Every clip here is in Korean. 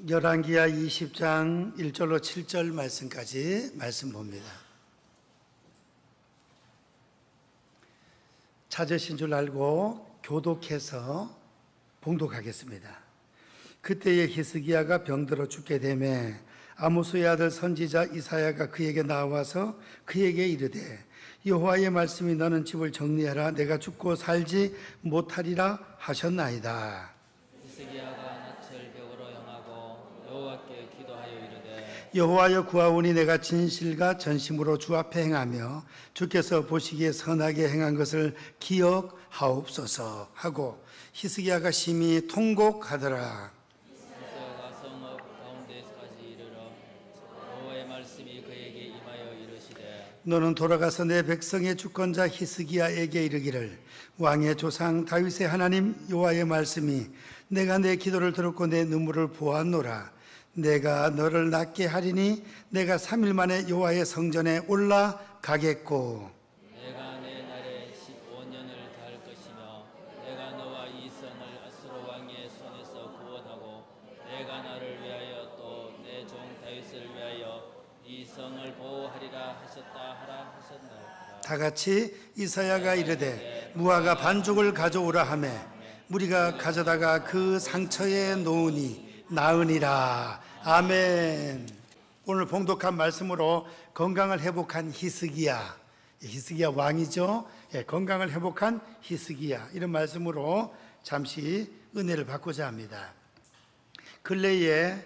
열왕기하 20장 1절로 7절 말씀까지 말씀 봅니다. 찾으신 줄 알고 교독해서 봉독하겠습니다. 그때에 히스기야가 병들어 죽게 되매 아모스의 아들 선지자 이사야가 그에게 나와서 그에게 이르되 여호와의 말씀이 너는 집을 정리하라 내가 죽고 살지 못하리라 하셨나이다. 여호와여 구하오니 내가 진실과 전심으로 주 앞에 행하며 주께서 보시기에 선하게 행한 것을 기억하옵소서 하고 히스기야가 심히 통곡하더라. 히스기야가 성읍 가운데까지 이르러 여호와의 말씀이 그에게 임하여 이르시되 너는 돌아가서 내 백성의 주권자 히스기야에게 이르기를 왕의 조상 다윗의 하나님 여호와의 말씀이 내가 내 기도를 들었고 내 눈물을 보았노라. 내가 너를 낫게 하리니 내가 3일 만에 여호와의 성전에 올라가겠고 내가 내 날에 15년을 다할 것이며 내가 너와 이 성을 아수르 왕의 손에서 구원하고 내가 나를 위하여 또 내 종 다윗을 위하여 이 성을 보호하리라 하셨다 하라 하셨나이다. 다 같이 이사야가 이르되 무화과 반죽을 가져오라 하매 무리가 가져다가 그 상처에 놓으니 나으니라. 아멘. 오늘 봉독한 말씀으로 건강을 회복한 히스기야 왕이죠. 건강을 회복한 히스기야 이런 말씀으로 잠시 은혜를 받고자 합니다. 근래에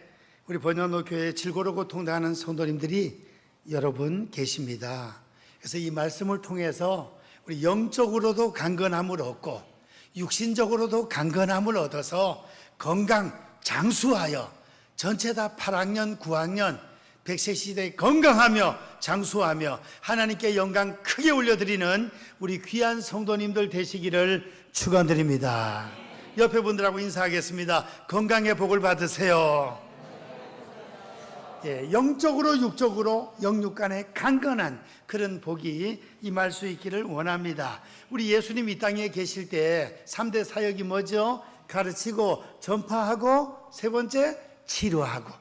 우리 번연로 교회에 질고로 고통당하는 성도님들이 여러분 계십니다. 그래서 이 말씀을 통해서 우리 영적으로도 강건함을 얻고 육신적으로도 강건함을 얻어서 건강 장수하여 전체 다 8학년, 9학년 100세 시대에 건강하며 장수하며 하나님께 영광 크게 올려드리는 우리 귀한 성도님들 되시기를 축원드립니다. 옆에 분들하고 인사하겠습니다. 건강의 복을 받으세요. 영적으로 육적으로 영육간에 강건한 그런 복이 임할 수 있기를 원합니다. 우리 예수님 이 땅에 계실 때 3대 사역이 뭐죠? 가르치고 전파하고 세 번째 치료하고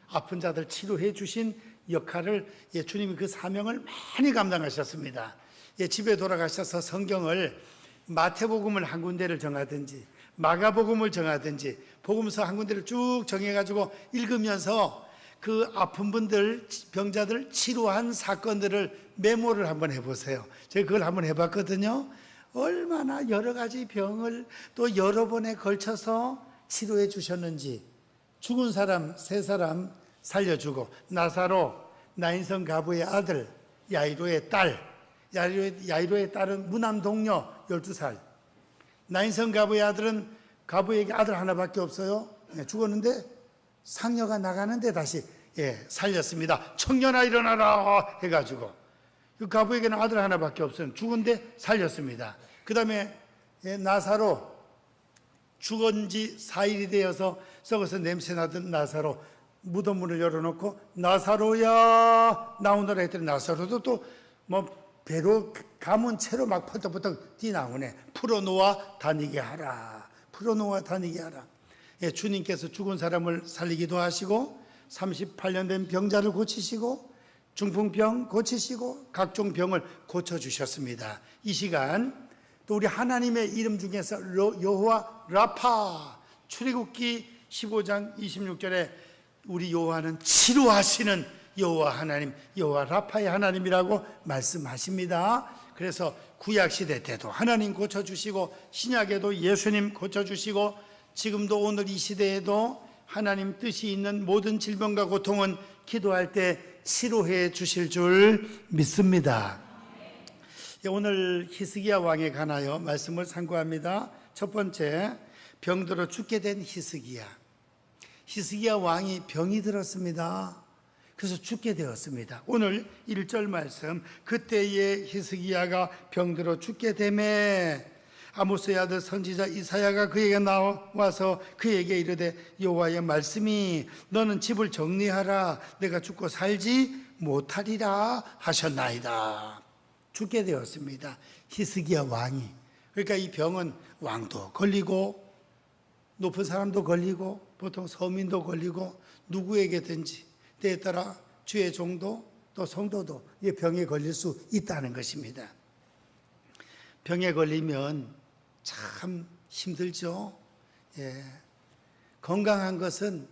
아픈 자들 치료해 주신 역할을 주님이 그 사명을 많이 감당하셨습니다. 집에 돌아가셔서 성경을 마태복음을 한 군데를 정하든지 마가복음을 정하든지 복음서 한 군데를 쭉 정해가지고 읽으면서 그 아픈 분들 병자들 치료한 사건들을 메모를 한번 해보세요. 제가 그걸 한번 해봤거든요. 얼마나 여러 가지 병을 또 여러 번에 걸쳐서 치료해 주셨는지 죽은 사람 3사람 살려주고 나사로 나인성 가부의 아들 야이로의 딸 야이로의 딸은 무남 동료 12살 나인성 가부의 아들은 가부에게 아들 하나밖에 없어요. 죽었는데 상녀가 나가는데 다시 살렸습니다. 청년아 일어나라 해가지고 그 가부에게는 아들 하나밖에 없어요. 죽은데 살렸습니다. 그 다음에 나사로 죽은 지 4일이 되어서 썩어서 냄새나던 나사로 무덤 문을 열어놓고 나사로야 나오너라 했더니 나사로도 또 배로 감은 채로 막 펄떡펄떡 뛰나오네. 풀어놓아 다니게 하라. 풀어놓아 다니게 하라. 주님께서 죽은 사람을 살리기도 하시고 38년 된 병자를 고치시고 중풍병 고치시고 각종 병을 고쳐주셨습니다. 이 시간 또 우리 하나님의 이름 중에서 여호와 라파 출애굽기 15장 26절에 우리 여호와는 치료하시는 여호와 하나님 여호와 라파의 하나님이라고 말씀하십니다. 그래서 구약시대 때도 하나님 고쳐주시고 신약에도 예수님 고쳐주시고 지금도 오늘 이 시대에도 하나님 뜻이 있는 모든 질병과 고통은 기도할 때 치료해 주실 줄 믿습니다. 오늘 히스기야 왕에 관하여 말씀을 상고합니다. 첫 번째, 병들어 죽게 된 히스기야 왕이 병이 들었습니다. 그래서 죽게 되었습니다. 오늘 1절 말씀, 그때에 히스기야가 병들어 죽게 되매 아모스의 아들 선지자 이사야가 그에게 나와서 그에게 이르되 여호와의 말씀이 너는 집을 정리하라 내가 죽고 살지 못하리라 하셨나이다. 죽게 되었습니다. 히스기야 왕이. 그러니까 이 병은 왕도 걸리고 높은 사람도 걸리고 보통 서민도 걸리고 누구에게든지 때에 따라 주의 종도 또 성도도 이 병에 걸릴 수 있다는 것입니다. 병에 걸리면 참 힘들죠. 건강한 것은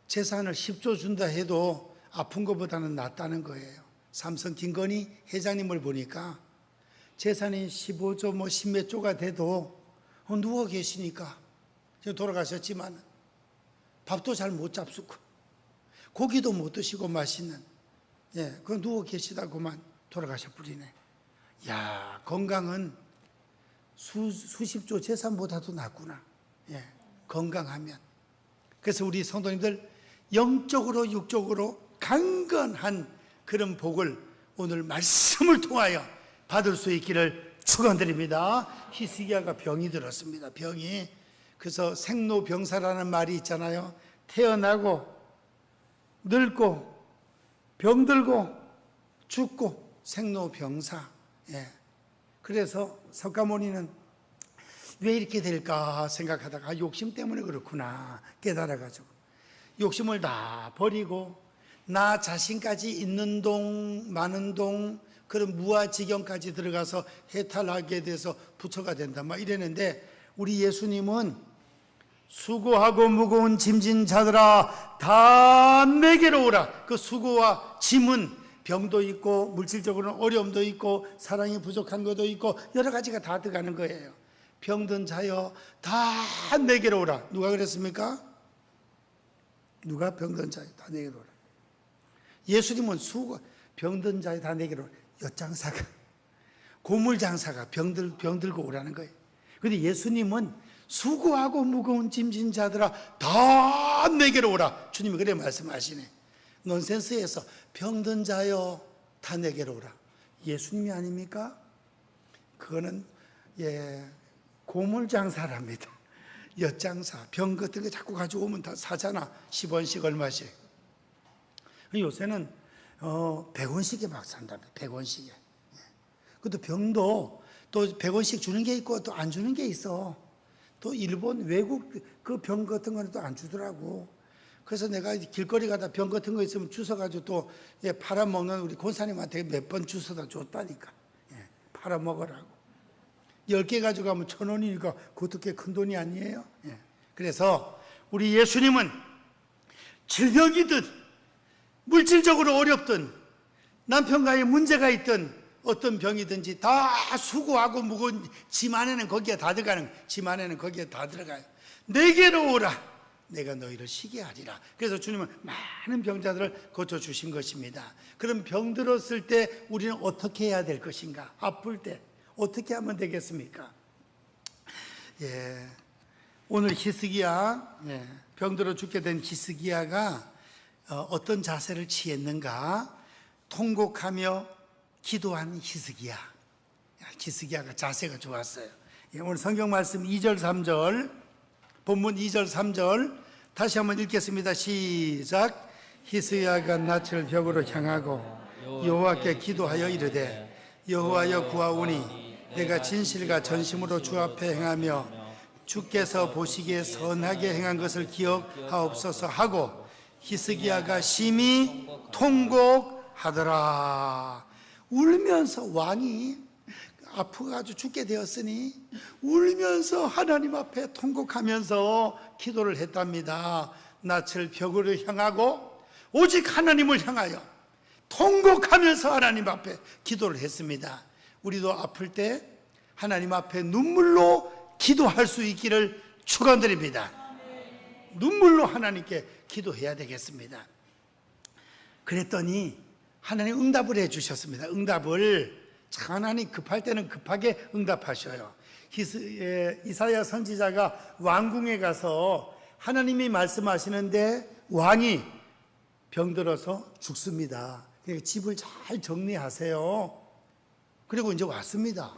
재산을 10조 준다 해도 아픈 것보다는 낫다는 거예요. 삼성 김건희 회장님을 보니까 재산이 15조 뭐 10몇 조가 돼도 누워 계시니까 지금 돌아가셨지만 밥도 잘 못 잡수고 고기도 못 드시고 맛있는 그 누워 계시다고만 돌아가셔버리네. 야, 건강은 수십조 재산보다도 낫구나. 건강하면. 그래서 우리 성도님들 영적으로 육적으로 강건한 그런 복을 오늘 말씀을 통하여 받을 수 있기를 축원드립니다. 히스기야가 병이 들었습니다. 병이. 그래서 생로병사라는 말이 있잖아요. 태어나고 늙고 병들고 죽고 생로병사. 그래서 석가모니는 왜 이렇게 될까 생각하다가 욕심 때문에 그렇구나 깨달아가지고 욕심을 다 버리고 나 자신까지 있는 동 많은 동 그런 무아지경까지 들어가서 해탈하게 돼서 부처가 된다 막 이랬는데, 우리 예수님은 수고하고 무거운 짐진 자들아 다 내게로 오라. 그 수고와 짐은 병도 있고 물질적으로는 어려움도 있고 사랑이 부족한 것도 있고 여러 가지가 다 들어가는 거예요. 병든 자여 다 내게로 오라. 누가 그랬습니까? 누가 병든 자여 다 내게로 오라. 예수님은 병든 자여 다 내게로 오라. 엿장사가 고물장사가 병들고 오라는 거예요. 그런데 예수님은 수고하고 무거운 짐진 자들아 다 내게로 오라. 주님이 그래 말씀하시네. 넌센스에서 병든 자여 다 내게로 오라. 예수님이 아닙니까? 그거는 고물장사랍니다. 엿장사 병 같은 거 자꾸 가져오면 다 사잖아. 10원씩 얼마씩. 요새는 100원씩에 막 산답니다. 100원씩에. 그것도 병도 또 100원씩 주는 게 있고 또 안 주는 게 있어. 또 일본 외국 그 병 같은 거는 또 안 주더라고. 그래서 내가 길거리 가다 병 같은 거 있으면 주워가지고 또 팔아먹는 우리 권사님한테 몇 번 주워다 줬다니까. 팔아먹으라고. 10개 가져가면 1,000원이니까 그것도 꽤 큰 돈이 아니에요. 그래서 우리 예수님은 질병이든 물질적으로 어렵든 남편과의 문제가 있든 어떤 병이든지 다 수고하고 무거운 짐 안에는 거기에 다 들어가는, 짐 안에는 거기에 다 들어가요. 내게로 오라. 내가 너희를 쉬게 하리라. 그래서 주님은 많은 병자들을 고쳐주신 것입니다. 그럼 병 들었을 때 우리는 어떻게 해야 될 것인가? 아플 때 어떻게 하면 되겠습니까? 오늘 히스기야, 병들어 죽게 된 히스기야가 어떤 자세를 취했는가? 통곡하며 기도한 히스기야. 히스기야가 자세가 좋았어요. 오늘 성경 말씀 2절 3절, 본문 2절 3절 다시 한번 읽겠습니다. 시작. 히스기야가 낯을 벽으로 향하고 여호와께 기도하여 이르되 여호와여 구하오니 내가 진실과 전심으로 주 앞에 행하며 주께서 보시기에 선하게 행한 것을 기억하옵소서 하고 히스기야가 심히 통곡하더라. 울면서 왕이 아프가지고 죽게 되었으니 울면서 하나님 앞에 통곡하면서 기도를 했답니다. 낯을 벽으로 향하고 오직 하나님을 향하여 통곡하면서 하나님 앞에 기도를 했습니다. 우리도 아플 때 하나님 앞에 눈물로 기도할 수 있기를 축원드립니다. 눈물로 하나님께 기도해야 되겠습니다. 그랬더니 하나님 응답을 해주셨습니다. 응답을 참 하나님 급할 때는 급하게 응답하셔요. 이사야 선지자가 왕궁에 가서 하나님이 말씀하시는데 왕이 병들어서 죽습니다. 그러니까 집을 잘 정리하세요. 그리고 이제 왔습니다.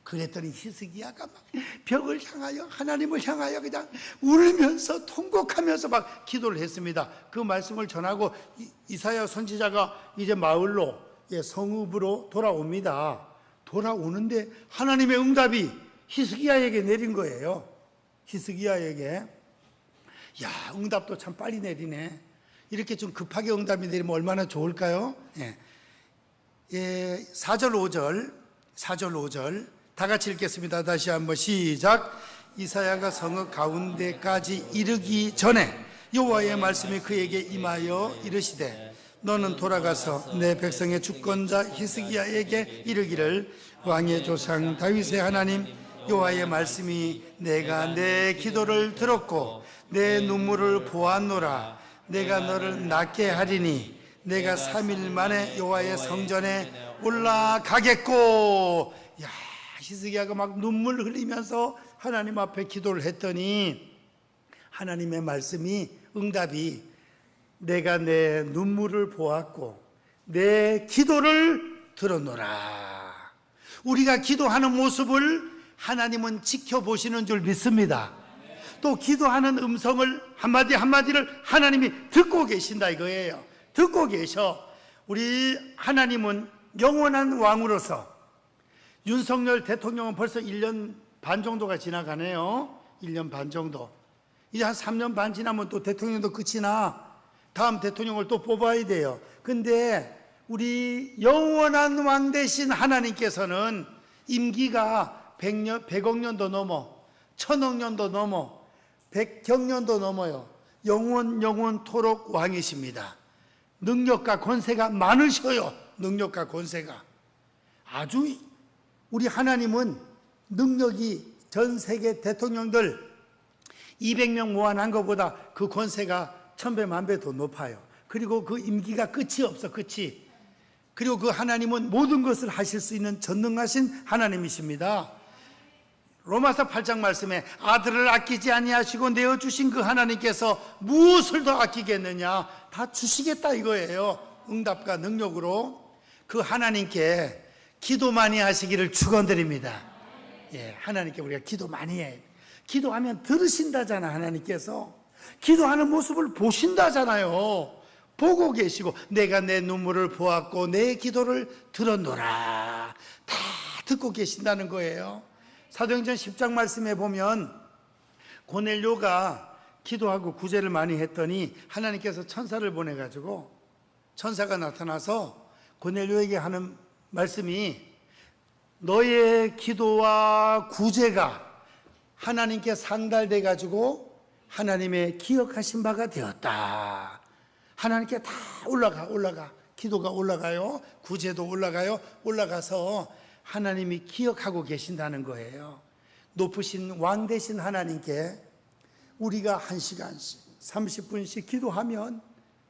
그랬더니 히스기야가 막 벽을 향하여 하나님을 향하여 그냥 울면서 통곡하면서 막 기도를 했습니다. 그 말씀을 전하고 이사야 선지자가 이제 마을로 성읍으로 돌아옵니다. 돌아오는데 하나님의 응답이 히스기야에게 내린 거예요. 히스기야에게. 야, 응답도 참 빨리 내리네. 이렇게 좀 급하게 응답이 내리면 얼마나 좋을까요? 예. 4절 5절 다 같이 읽겠습니다. 다시 한번 시작. 이사야가 성읍 가운데까지 이르기 전에 여호와의 말씀이 그에게 임하여 이르시되 너는 돌아가서 내 백성의 주권자 히스기야에게 이르기를 왕의 조상 다윗의 하나님 여호와의 말씀이 내가 내 기도를 들었고 내 눈물을 보았노라. 내가 너를 낫게 하리니 내가 3일 만에 여호와의 성전에 올라가겠고. 야, 히스기야가 막 눈물 흘리면서 하나님 앞에 기도를 했더니 하나님의 말씀이 응답이 내가 내 눈물을 보았고 내 기도를 들었노라. 우리가 기도하는 모습을 하나님은 지켜보시는 줄 믿습니다. 또 기도하는 음성을 한마디 한마디를 하나님이 듣고 계신다 이거예요. 듣고 계셔. 우리 하나님은 영원한 왕으로서 윤석열 대통령은 벌써 1년 반 정도가 지나가네요. 1년 반 정도. 이제 한 3년 반 지나면 또 대통령도 끝이 나. 다음 대통령을 또 뽑아야 돼요. 근데 우리 영원한 왕 되신 하나님께서는 임기가 100억 년도 넘어 1000억 년도 넘어 100경년도 넘어요. 영원토록 왕이십니다. 능력과 권세가 많으셔요. 능력과 권세가. 아주 우리 하나님은 능력이 전 세계 대통령들 200명 모아난 것보다 그 권세가 1000배 만배 더 높아요. 그리고 그 임기가 끝이 없어. 끝이. 그리고 그 하나님은 모든 것을 하실 수 있는 전능하신 하나님이십니다. 로마서 8장 말씀에 아들을 아끼지 아니하시고 내어주신 그 하나님께서 무엇을 더 아끼겠느냐. 다 주시겠다 이거예요. 응답과 능력으로. 그 하나님께 기도 많이 하시기를 축원드립니다. 예, 하나님께 우리가 기도 많이 해. 기도하면 들으신다잖아. 하나님께서 기도하는 모습을 보신다잖아요. 보고 계시고 내가 내 눈물을 보았고 내 기도를 들었노라. 다 듣고 계신다는 거예요. 사도행전 10장 말씀에 보면 고넬료가 기도하고 구제를 많이 했더니 하나님께서 천사를 보내가지고 천사가 나타나서 고넬료에게 하는 말씀이 너의 기도와 구제가 하나님께 상달돼 가지고 하나님의 기억하신 바가 되었다. 하나님께 다 올라가. 기도가 올라가요. 구제도 올라가요. 올라가서 하나님이 기억하고 계신다는 거예요. 높으신 왕 되신 하나님께 우리가 1시간씩 30분씩 기도하면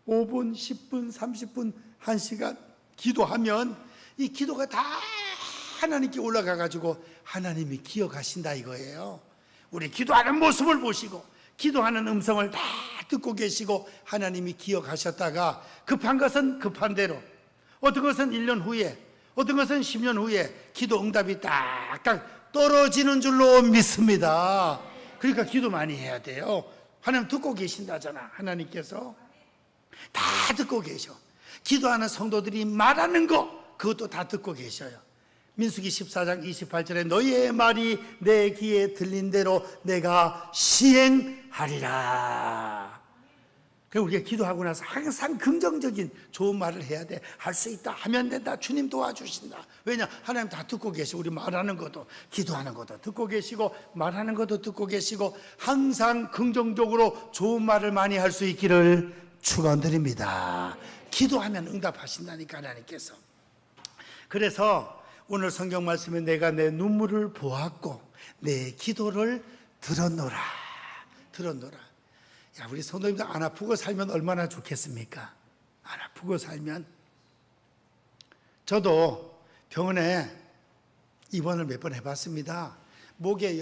5분, 10분, 30분, 1시간 기도하면 이 기도가 다 하나님께 올라가 가지고 하나님이 기억하신다 이거예요. 우리 기도하는 모습을 보시고 기도하는 음성을 다 듣고 계시고 하나님이 기억하셨다가 급한 것은 급한 대로, 어떤 것은 1년 후에, 어떤 것은 10년 후에 기도 응답이 딱딱 떨어지는 줄로 믿습니다. 그러니까 기도 많이 해야 돼요. 하나님 듣고 계신다잖아. 하나님께서 다 듣고 계셔. 기도하는 성도들이 말하는 거 그것도 다 듣고 계셔요. 민수기 14장 28절에 너희의 말이 내 귀에 들린 대로 내가 시행하리라. 그래서 우리가 기도하고 나서 항상 긍정적인 좋은 말을 해야 돼. 할 수 있다, 하면 된다, 주님 도와주신다. 왜냐? 하나님 다 듣고 계시고 우리 말하는 것도 기도하는 것도 듣고 계시고 말하는 것도 듣고 계시고 항상 긍정적으로 좋은 말을 많이 할 수 있기를 축원드립니다. 기도하면 응답하신다니까 하나님께서. 그래서 오늘 성경 말씀에 내가 내 눈물을 보았고 내 기도를 들었노라. 야, 우리 성도님들 안 아프고 살면 얼마나 좋겠습니까? 안 아프고 살면. 저도 병원에 입원을 몇 번 해봤습니다. 목에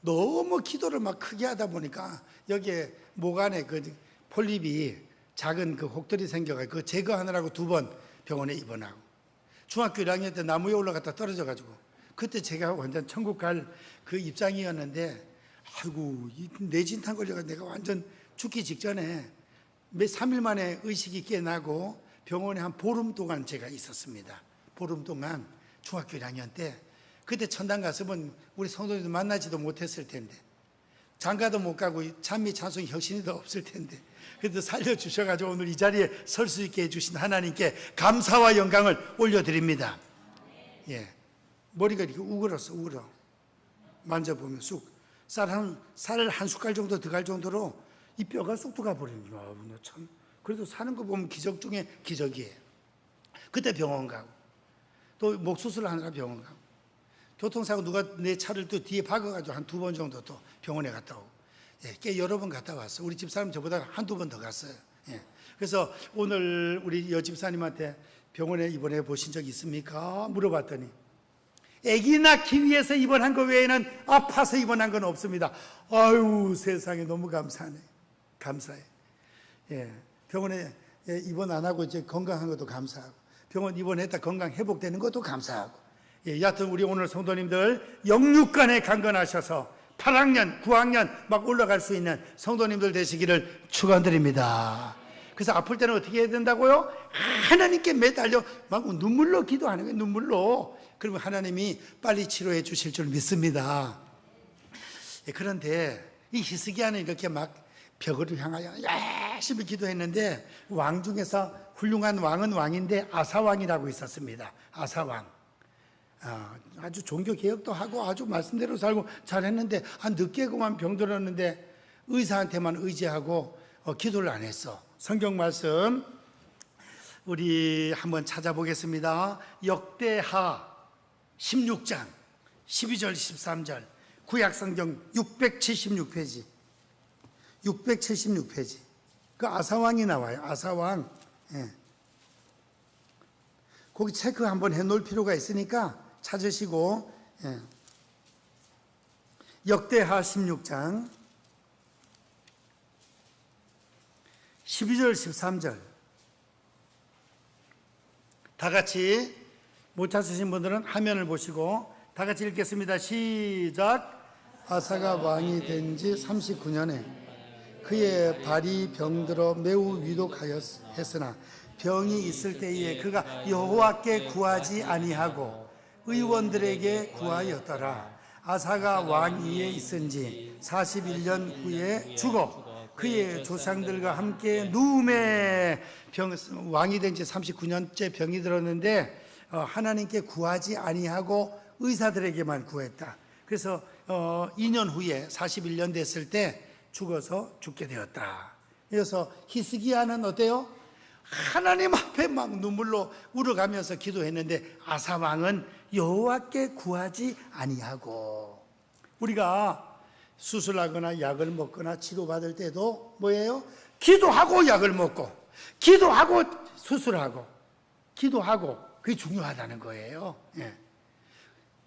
너무 기도를 막 크게 하다 보니까 여기에 목 안에 그 폴립이 작은 그 혹들이 생겨가지고 그거 제거하느라고 2번 병원에 입원하고, 중학교 1학년 때 나무에 올라갔다 떨어져가지고 그때 제가 완전 천국 갈 그 입장이었는데, 아이고 뇌진탕 걸려가지고 내가 완전 죽기 직전에 3일 만에 의식이 깨나고 병원에 한 보름 동안 제가 있었습니다. 보름 동안 중학교 1학년 때. 그때 천당 갔으면 우리 성도님들 만나지도 못했을 텐데 장가도 못 가고 찬미 찬송 혁신이도 없을 텐데 그래도 살려주셔가지고 오늘 이 자리에 설 수 있게 해주신 하나님께 감사와 영광을 올려드립니다. 예, 머리가 이렇게 우그렀어. 만져보면 쌀 한 숟갈 정도 들어갈 정도로 이 뼈가 쑥 들어가 버리는 거야. 참. 그래도 사는 거 보면 기적 중에 기적이에요. 그때 병원 가고 또 목 수술하느라 병원 가고 교통사고 누가 내 차를 또 뒤에 박아가지고 한 2번 정도 또 병원에 갔다 오고 예, 꽤 여러 번 갔다 왔어. 우리 집사람 저보다 한두 번 더 갔어요. 예. 그래서 오늘 우리 여집사님한테 병원에 입원해 보신 적 있습니까? 물어봤더니 아기 낳기 위해서 입원한 거 외에는 아파서 입원한 건 없습니다. 아유 세상에 너무 감사하네. 감사해. 예, 병원에 입원 안 하고 이제 건강한 것도 감사하고 병원 입원했다 건강 회복되는 것도 감사하고 예, 여하튼 우리 오늘 성도님들 영육간에 강건하셔서 8학년, 9학년 막 올라갈 수 있는 성도님들 되시기를 축원드립니다. 그래서 아플 때는 어떻게 해야 된다고요? 하나님께 매달려 막 눈물로 기도하는 거예요. 눈물로. 그러면 하나님이 빨리 치료해 주실 줄 믿습니다. 예, 그런데 이 히스기야는 이렇게 막 벽을 향하여 열심히 기도했는데 왕 중에서 훌륭한 왕은 왕인데 아사왕이라고 있었습니다. 아사왕. 아주 종교개혁도 하고 아주 말씀대로 살고 잘했는데 늦게 그만 병들었는데 의사한테만 의지하고 기도를 안 했어. 성경 말씀 우리 한번 찾아보겠습니다. 역대하 16장 12절 13절 구약성경 676페이지 676페이지 그 아사왕이 나와요. 아사왕. 예. 거기 체크 한번 해놓을 필요가 있으니까 찾으시고 예. 역대하 16장 12절 13절 다 같이 못 찾으신 분들은 화면을 보시고 다 같이 읽겠습니다. 시작. 아사가 왕이 된 지 39년에 그의 발이 병들어 매우 위독하였으나 병이 있을 때에 그가 여호와께 구하지 아니하고 의원들에게 구하였더라. 아사가 왕 위에 있은 지 41년 후에 죽어 그의 조상들과 함께 누움에 왕이 된 지 39년째 병이 들었는데 하나님께 구하지 아니하고 의사들에게만 구했다. 그래서 2년 후에 41년 됐을 때 죽어서 죽게 되었다. 그래서 히스기야는 어때요? 하나님 앞에 막 눈물로 울어가면서 기도했는데 아사 왕은 여호와께 구하지 아니하고. 우리가 수술하거나 약을 먹거나 치료받을 때도 뭐예요? 기도하고 약을 먹고 기도하고 수술하고 기도하고 그게 중요하다는 거예요. 예.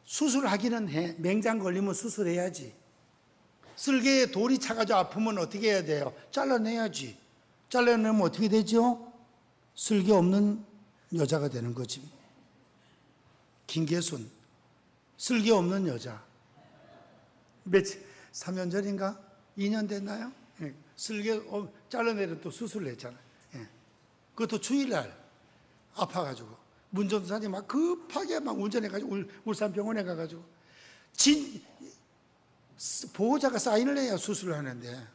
수술하기는 해. 맹장 걸리면 수술해야지. 쓸개에 돌이 차가지고 아프면 어떻게 해야 돼요? 잘라내야지. 잘라내면 어떻게 되죠? 쓸개 없는 여자가 되는 거지. 김계순 쓸개 없는 여자. 3년 전인가? 2년 됐나요? 예. 쓸개 잘라내려 또 수술을 했잖아요. 예. 그것도 주일날 아파가지고 문전사님 막 급하게 막 운전해가지고 울산병원에 가가지고 보호자가 사인을 해야 수술을 하는데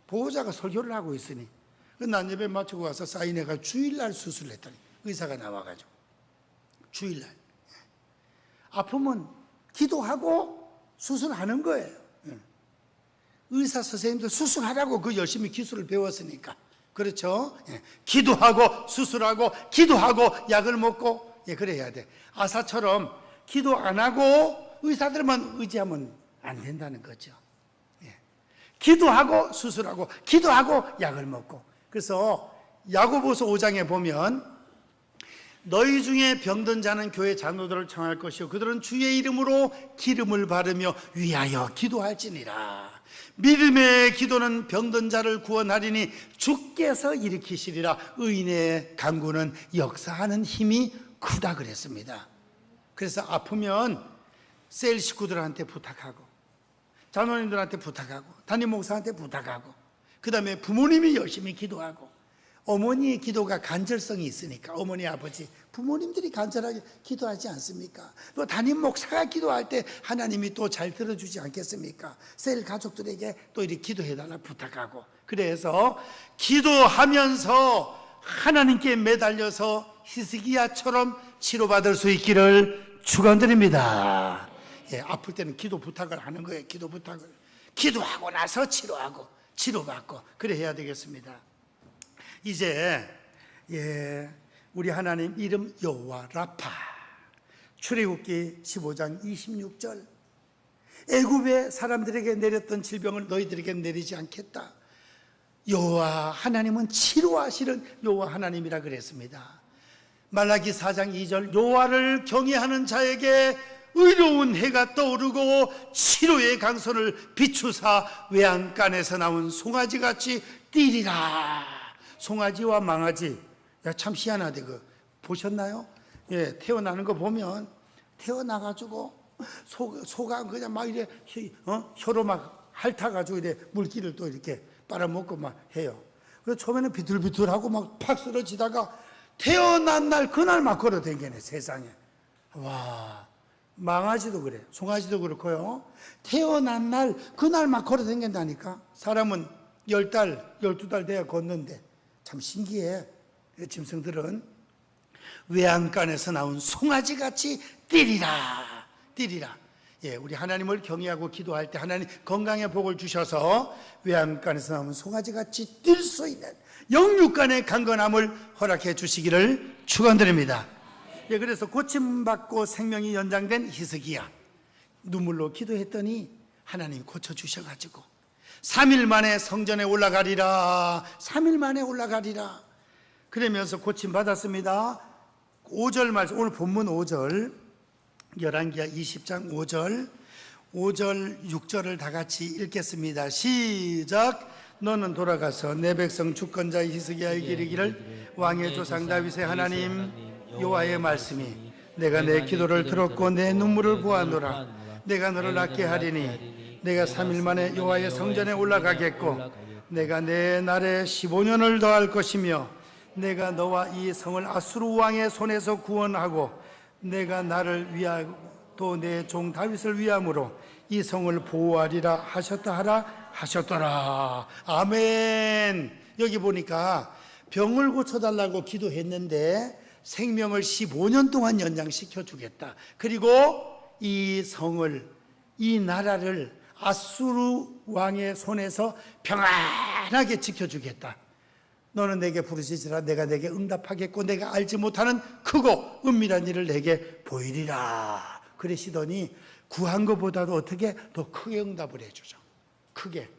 보호자가 설교를 하고 있으니 난 예배 마치고 와서 사인해가 주일날 수술을 했더니 의사가 나와가지고 주일날 아프면 기도하고 수술하는 거예요. 의사 선생님들 수술하라고 그 열심히 기술을 배웠으니까 그렇죠. 기도하고 수술하고 기도하고 약을 먹고 그래야 돼. 아사처럼 기도 안 하고 의사들만 의지하면 안 된다는 거죠. 기도하고 수술하고 기도하고 약을 먹고. 그래서 야고보서 5장에 보면 너희 중에 병든 자는 교회 장로들을 청할 것이요 그들은 주의 이름으로 기름을 바르며 위하여 기도할지니라. 믿음의 기도는 병든 자를 구원하리니 주께서 일으키시리라. 의인의 간구는 역사하는 힘이 크다 그랬습니다. 그래서 아프면 셀 식구들한테 부탁하고 장로님들한테 부탁하고 담임 목사한테 부탁하고 그 다음에 부모님이 열심히 기도하고 어머니의 기도가 간절성이 있으니까, 어머니, 아버지, 부모님들이 간절하게 기도하지 않습니까? 또 담임 목사가 기도할 때 하나님이 또 잘 들어주지 않겠습니까? 셀 가족들에게 또 이렇게 기도해달라 부탁하고, 그래서 기도하면서 하나님께 매달려서 히스기야처럼 치료받을 수 있기를 축원드립니다. 예, 아플 때는 기도 부탁을 하는 거예요. 기도 부탁을. 기도하고 나서 치료하고 치료받고 그래 해야 되겠습니다. 이제 우리 하나님 이름 여호와 라파, 출애굽기 15장 26절, 애굽의 사람들에게 내렸던 질병을 너희들에게 내리지 않겠다. 여호와 하나님은 치료하시는 여호와 하나님이라 그랬습니다. 말라기 4장 2절, 여호와를 경외하는 자에게 의로운 해가 떠오르고 치료의 강선을 비추사 외양간에서 나온 송아지같이 뛰리라. 송아지와 망아지, 야, 참 희한하대. 그 보셨나요? 예, 태어나는 거 보면 태어나가지고 소가 그냥 막 이래 혀로 막 핥아가지고 이래 물기를 또 이렇게 빨아먹고 막 해요. 그래서 처음에는 비틀비틀하고 막 팍 쓰러지다가 태어난 날 그날 막 걸어다니네 세상에. 와, 망아지도 그래, 송아지도 그렇고요. 태어난 날 그날 막 걸어다닌다니까. 사람은 10달, 12달 돼야 걷는데 참 신기해. 짐승들은 외양간에서 나온 송아지같이 뛰리라, 뛰리라. 예, 우리 하나님을 경외하고 기도할 때 하나님 건강의 복을 주셔서 외양간에서 나온 송아지같이 뛸 수 있는 영육간의 강건함을 허락해 주시기를 축원드립니다. 예, 그래서 고침받고 생명이 연장된 히스기야, 눈물로 기도했더니 하나님이 고쳐주셔가지고 3일 만에 성전에 올라가리라, 3일 만에 올라가리라 그러면서 고침받았습니다. 5절 말씀, 오늘 본문 5절, 열왕기하 20장 5절 6절을 다 같이 읽겠습니다. 시작. 너는 돌아가서 내 백성 주권자 히스기야에게 이르기를, 왕의 조상 다윗의 하나님 여호와의 말씀이 내가 내 기도를 들었고 내 눈물을 보았노라. 내가 너를 낫게 하리니 내가 3일 만에 여호와의 성전에 올라가겠고 내가 내 날에 15년을 더할 것이며 내가 너와 이 성을 아수르 왕의 손에서 구원하고 내가 나를 위하고 또 내 종 다윗을 위함으로 이 성을 보호하리라 하셨다 하라 하셨더라. 아멘. 여기 보니까 병을 고쳐달라고 기도했는데 생명을 15년 동안 연장시켜 주겠다. 그리고 이 성을, 이 나라를 아수르 왕의 손에서 평안하게 지켜주겠다. 너는 내게 부르짖으라. 내가 내게 응답하겠고 내가 알지 못하는 크고 은밀한 일을 내게 보이리라. 그러시더니 구한 것보다도 어떻게 더 크게 응답을 해주죠. 크게.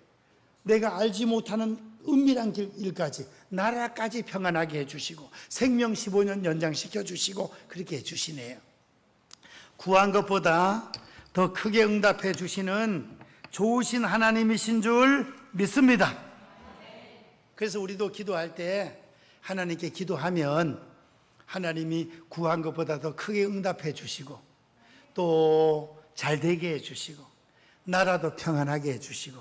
내가 알지 못하는 은밀한 일까지, 나라까지 평안하게 해주시고 생명 15년 연장시켜 주시고 그렇게 해주시네요. 구한 것보다 더 크게 응답해 주시는 좋으신 하나님이신 줄 믿습니다. 그래서 우리도 기도할 때 하나님께 기도하면 하나님이 구한 것보다 더 크게 응답해 주시고 또 잘 되게 해 주시고 나라도 평안하게 해 주시고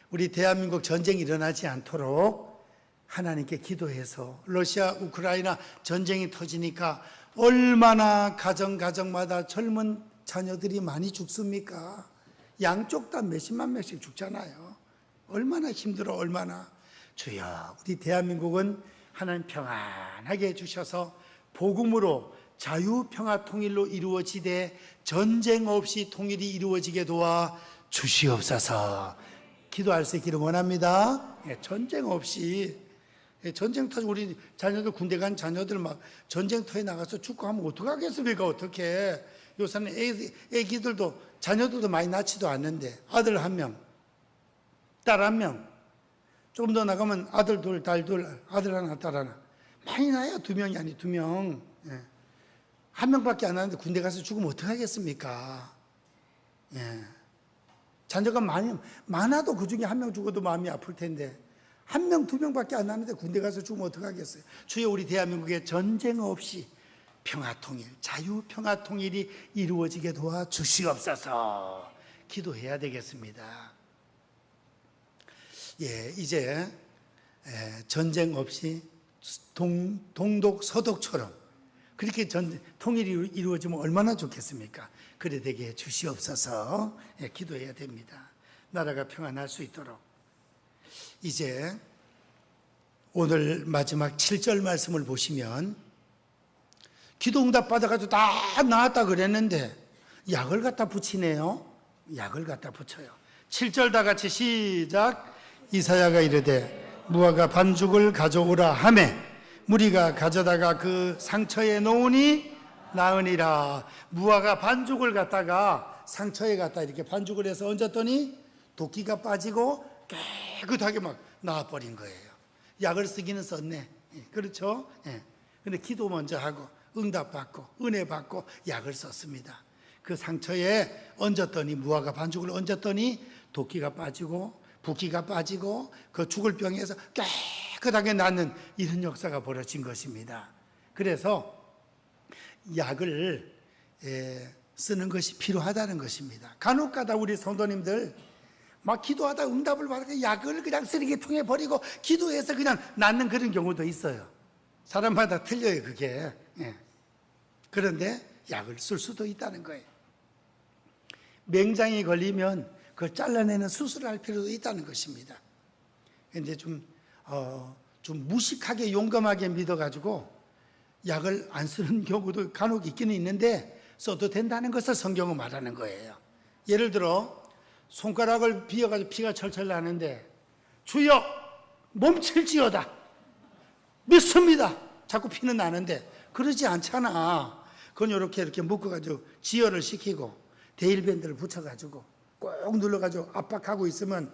우리 대한민국 전쟁이 일어나지 않도록 하나님께 기도해서, 러시아 우크라이나 전쟁이 터지니까 얼마나 가정마다 젊은 자녀들이 많이 죽습니까? 양쪽 다 몇십만 명씩 죽잖아요. 얼마나 힘들어. 얼마나. 주여, 우리 대한민국은 하나님 평안하게 해주셔서 복음으로 자유평화 통일로 이루어지되 전쟁 없이 통일이 이루어지게 도와 주시옵소서. 기도할 수 있기를 원합니다. 전쟁 없이. 전쟁 터지 우리 자녀들, 군대 간 자녀들 막 전쟁터에 나가서 죽고 하면 어떡하겠습니까? 어떻게. 요새는 애기들도, 자녀들도 많이 낳지도 않는데 아들 1명, 딸 1명, 조금 더 나가면 아들 2, 딸 2, 아들 1, 딸 1. 많이 나야 2명이 아니 2명. 1명밖에 안 나는데 군대 가서 죽으면 어떡하겠습니까? 자녀가 많아도 그 중에 1명 죽어도 마음이 아플 텐데 1명, 2명밖에 안 나는데 군대 가서 죽으면 어떡하겠어요? 주여, 우리 대한민국에 전쟁 없이 평화통일, 자유평화통일이 이루어지게 도와 주시옵소서. 기도해야 되겠습니다. 예, 이제 전쟁 없이 동독 서독처럼 그렇게 통일이 이루어지면 얼마나 좋겠습니까? 그래 되게 해 주시옵소서. 기도해야 됩니다. 나라가 평안할 수 있도록. 이제 오늘 마지막 7절 말씀을 보시면 기도응답 받아가지고 다 나았다 그랬는데 약을 갖다 붙이네요. 약을 갖다 붙여요. 7절 다 같이 시작. 이사야가 이르되 무화과 반죽을 가져오라 하매 무리가 가져다가 그 상처에 놓으니 나으니라. 무화과 반죽을 갖다가 상처에 갖다 이렇게 반죽을 해서 얹었더니 도끼가 빠지고 깨끗하게 막 나와버린 거예요. 약을 쓰기는 썼네. 그렇죠? 근데 기도 먼저 하고 응답 받고 은혜 받고 약을 썼습니다. 그 상처에 얹었더니 무화과 반죽을 얹었더니 도끼가 빠지고 붓기가 빠지고 그 죽을 병에서 깨끗하게 낫는 이런 역사가 벌어진 것입니다. 그래서 약을 쓰는 것이 필요하다는 것입니다. 간혹가다 우리 성도님들 막 기도하다 응답을 받아서 약을 그냥 쓰레기통에 버리고 기도해서 그냥 낫는 그런 경우도 있어요. 사람마다 틀려요 그게. 그런데 약을 쓸 수도 있다는 거예요. 맹장이 걸리면 그걸 잘라내는 수술을 할 필요도 있다는 것입니다. 근데 좀 무식하게 용감하게 믿어가지고 약을 안 쓰는 경우도 간혹 있기는 있는데 써도 된다는 것을 성경은 말하는 거예요. 예를 들어 손가락을 비어가지고 피가 철철 나는데 주여 멈출지어다 믿습니다. 자꾸 피는 나는데 그러지 않잖아. 그건 이렇게 묶어가지고 지혈을 시키고 데일밴드를 붙여가지고 꼭 눌러가지고 압박하고 있으면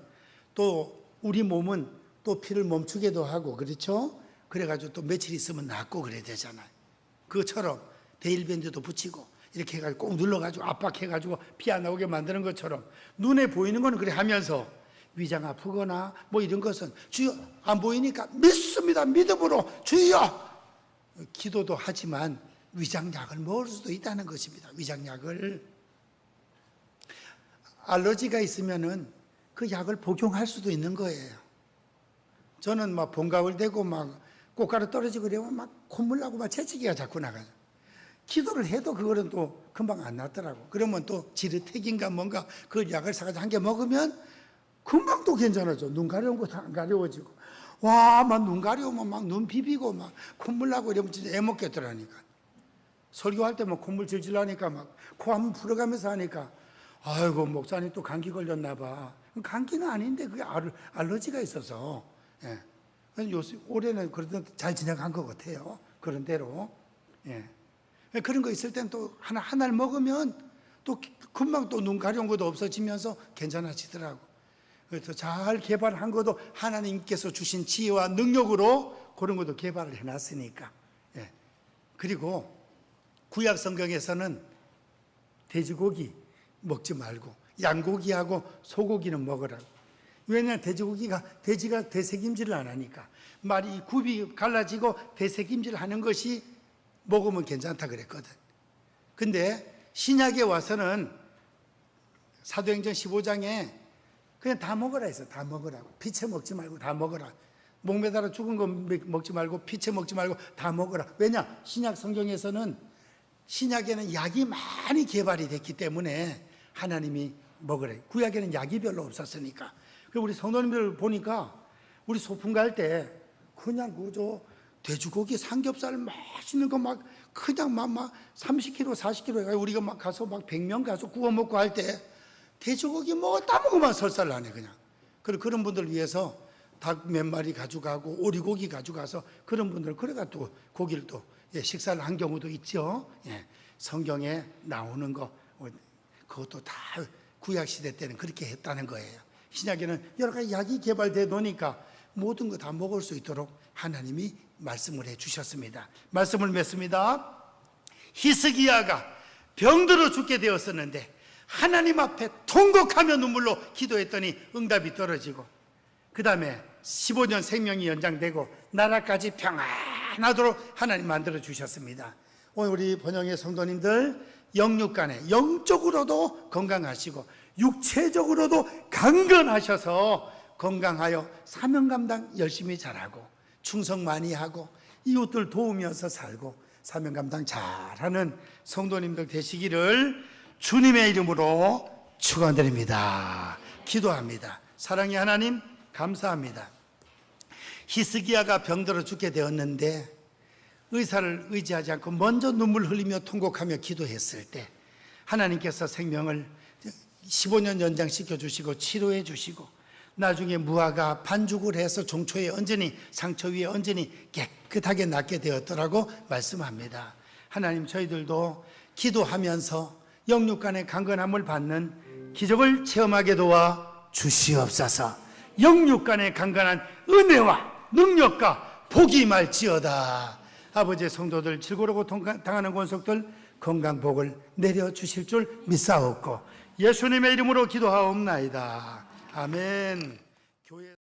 또 우리 몸은 또 피를 멈추게도 하고 그렇죠? 그래가지고 또 며칠 있으면 낫고 그래야 되잖아요. 그것처럼 데일밴드도 붙이고 이렇게 해가지고 꼭 눌러가지고 압박해가지고 피 안 나오게 만드는 것처럼 눈에 보이는 거는 그래 하면서 위장 아프거나 뭐 이런 것은 주여 안 보이니까 믿습니다. 믿음으로 주여 기도도 하지만 위장약을 먹을 수도 있다는 것입니다. 위장약을 알러지가 있으면은 그 약을 복용할 수도 있는 거예요. 저는 막 봄 가을 되고 막 꽃가루 떨어지고 그러면 막 콧물 나고 막 재채기가 자꾸 나가요. 기도를 해도 그거는 또 금방 안 낫더라고. 그러면 또 지르텍인가 뭔가 그 약을 사가지고 한 개 먹으면 금방 또 괜찮아져. 눈 가려운 것도 안 가려워지고. 와, 막 눈 가려우면 막 눈 비비고 막 콧물 나고 이러면 진짜 애먹겠더라니까. 설교할 때 막 콧물 질질 나니까 막 코 한번 풀어가면서 하니까 아이고 목사님 또 감기 걸렸나 봐. 감기는 아닌데 그게 알러지가 있어서. 요새 올해는 그래도 잘 지나간 것 같아요. 그런 대로. 그런 거 있을 땐 또 하나를 먹으면 또 금방 또 눈 가려운 것도 없어지면서 괜찮아지더라고. 그래서 잘 개발한 것도 하나님께서 주신 지혜와 능력으로 그런 것도 개발을 해놨으니까. 그리고 구약 성경에서는 돼지고기 먹지 말고 양고기하고 소고기는 먹으라고. 왜냐하면 돼지가 되새김질을 안 하니까 말이 굽이 갈라지고 되새김질 하는 것이 먹으면 괜찮다 그랬거든. 근데 신약에 와서는 사도행전 15장에 그냥 다 먹으라 했어. 다 먹으라고. 피채 먹지 말고 다 먹으라. 목 매달아 죽은 거 먹지 말고 피채 먹지 말고 다 먹으라. 왜냐? 신약 성경에서는 신약에는 약이 많이 개발이 됐기 때문에 하나님이 먹으래. 구약에는 약이 별로 없었으니까. 그리고 우리 성도님들 보니까 우리 소풍 갈 때 그냥 그저 돼지고기 삼겹살 맛있는 거 막 그냥 막 30kg, 40kg 해가지고 우리가 막 가서 막 100명 가서 구워 먹고 할 때 돼지고기 먹었다 먹으면 설살나네 그냥. 그리고 그런 분들 위해서 닭 몇 마리 가져가고 오리고기 가져가서 그런 분들 그래가 또 고기를 또 식사를 한 경우도 있죠. 성경에 나오는 거 그것도 다 구약 시대 때는 그렇게 했다는 거예요. 신약에는 여러 가지 약이 개발돼 놓으니까 모든 거 다 먹을 수 있도록 하나님이 말씀을 해 주셨습니다. 말씀을 맺습니다. 히스기야가 병들어 죽게 되었었는데 하나님 앞에 통곡하며 눈물로 기도했더니 응답이 떨어지고 그 다음에 15년 생명이 연장되고 나라까지 평안하도록 하나님 만들어 주셨습니다. 오늘 우리 번영의 성도님들 영육간에 영적으로도 건강하시고 육체적으로도 강건하셔서 건강하여 사명 감당 열심히 잘하고 충성 많이 하고 이웃들 도우면서 살고 사명 감당 잘하는 성도님들 되시기를 주님의 이름으로 축원드립니다. 기도합니다. 사랑의 하나님 감사합니다. 히스기야가 병들어 죽게 되었는데 의사를 의지하지 않고 먼저 눈물 흘리며 통곡하며 기도했을 때 하나님께서 생명을 15년 연장시켜 주시고 치료해 주시고 나중에 무화과 반죽을 해서 종초에 얹으니 상처 위에 얹으니 깨끗하게 낫게 되었더라고 말씀합니다. 하나님, 저희들도 기도하면서 영육 간의 강건함을 받는 기적을 체험하게 도와 주시옵소서. 영육 간의 강건한 은혜와 능력과 복이 임할지어다. 아버지의 성도들 질고르고 당하는 권속들 건강복을 내려주실 줄 믿사옵고 예수님의 이름으로 기도하옵나이다. 아멘. 교회